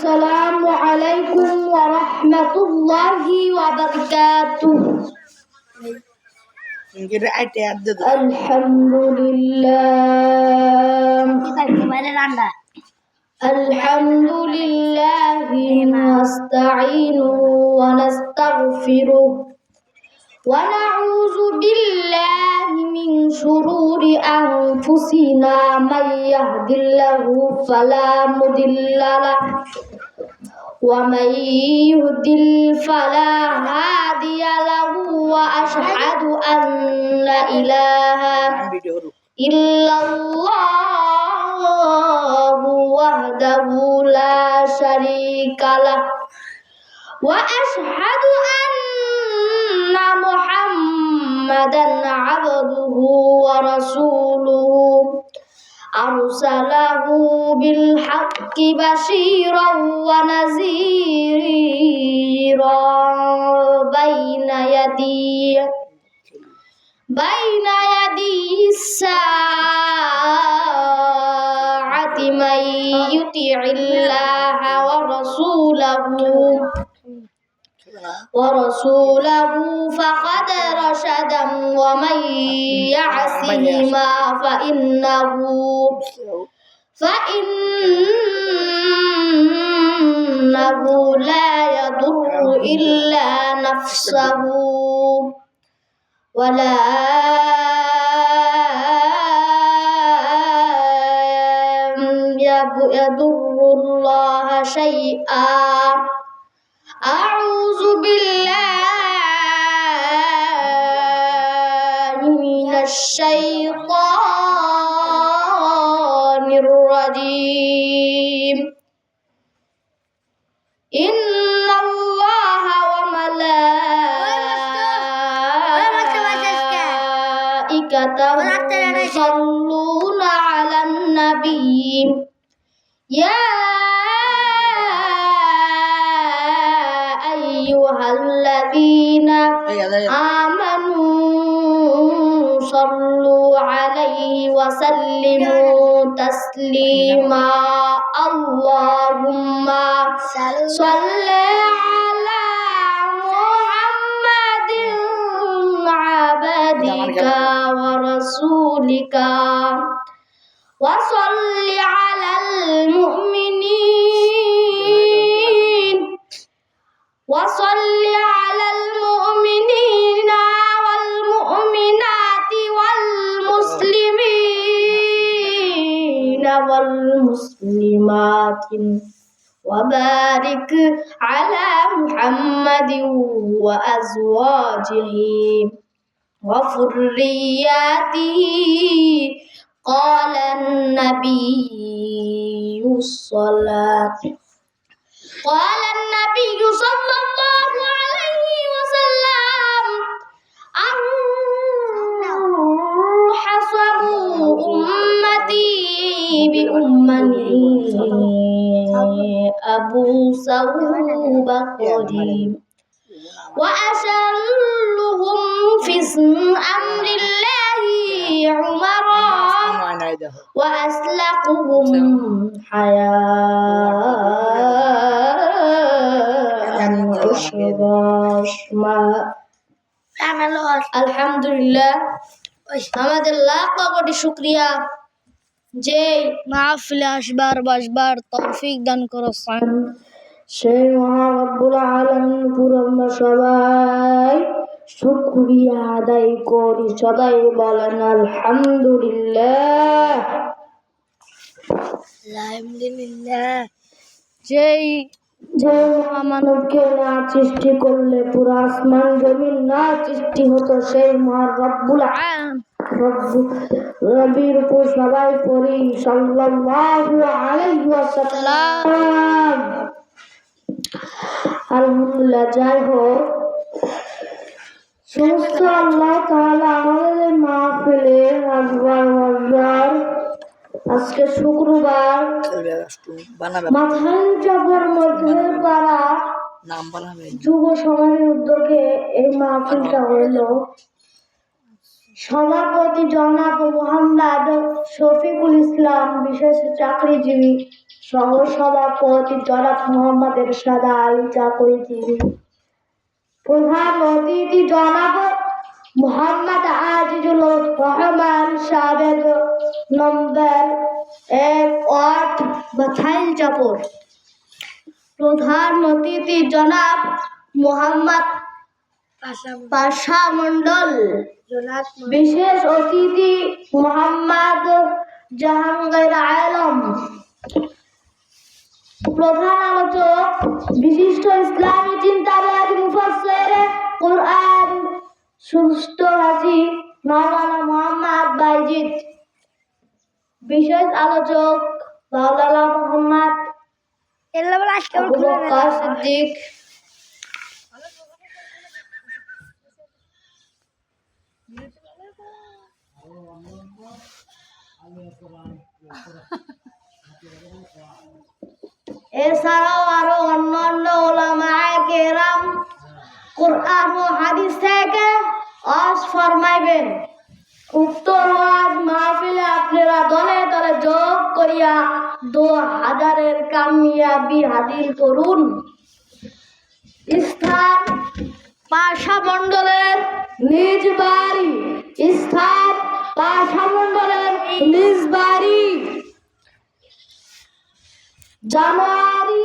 السلام عليكم ورحمة الله وبركاته. الحمد لله نستعينه ونستغفره ونعوذ بالله من شرور أنفسنا من يهد الله فلا مضل له ومن يضلل فلا هادي له وأشهد أن لا إله إلا الله وحده لا شريك له وأشهد أن محمدا عبده ورسوله أرسله بالحق بشيرا ونذيرا بين يدي الساعة من يطع الله ورسوله فقد رشد ومن يعصهما فإنه لا يضر إلا نفسه ولا يضر الله شيئا. أعوذ بالله من الشيطان الرجيم. إن الله وملائكته يصلون على النبي يا أيها الذين آمنوا صلوا عليه وسلموا تسليما. اللهم صل على محمد عبدك ورسولك وصل على المؤمنين والمؤمنات والمسلمين والمسلمات وبارك على محمد وأزواجه وذرياته. قال النبي صلى الله عليه وسلم أنحصر أمتي بأمني أبو بكر وأشلهم في أمر الله عمر وأسلقهم আলহামদুলিল্লাহ আমাদের লাখ কোটি শুকরিয়া যে মাহফিলে আসবার বসবার তৌফিক দান করেছেন সেই মহান রব্বুল আলামিন পুরো সবাই শুকরিয়া আদায় করি। সবাই বলেন আলহামদুলিল্লাহ। যেই মহামানবকে না সৃষ্টি করলে পুরো আসমান জমিন না সৃষ্টি হতো সেই মহান রব্বুল রবির উপর সবাই পড়ি সাল্লাল্লাহু আলাইহি ওয়াসাল্লাম। আলহামদুলিল্লাহ। যাই হোক, সমস্ত আল্লাহ তাআলা আমাদের মাহফিলে আসবার আজকে শুক্রবার মাথায় জবর মধ্যে পাড়া যুব সমাজের উদ্যোগে এই মাহফিলটা হইল। সভাপতি জনাব মোহাম্মদ শফিকুল ইসলাম, বিশেষ চাকরিজীবী। সহসভাপতি জনাব মোহাম্মদ এরশাদ আলী চাকরিজী, প্রধান অতিথি জনাব মোহাম্মদ আজিজুল রহমান সাবেক নম্বর 1 ওয়ার্ড বাথাইল চাপর, প্রধান অতিথি জনাব মোহাম্মদ পাশা মন্ডল, বিশেষ অতিথি মোহাম্মদ জাহাঙ্গীর আলম, প্রধান আলোচক বিশিষ্ট ইসলামী চিন্তাবিদ মুফাসসির কুরআন সুস্থভাষী মাওলানা মোহাম্মদ বাইজিদ, বিশেষ আলোচক মাওলানা মোহাম্মদ আবু বকর সিদ্দিক, এছাড়াও আরো অন্যান্য উলামায়ে কেরাম কুরআন ও হাদিস থেকে ওয়াজ ফরমাইবেন। উক্ত ওয়াজ মাহফিলে আপনারা দলে দলে যোগ করিয়া 2000-এর কামিয়াবি হাসিল করুন। স্থান পাশা মন্ডলের নিজ বাড়ি, স্থান পাশা মন্ডলের নিজ বাড়ি, জানুয়ারি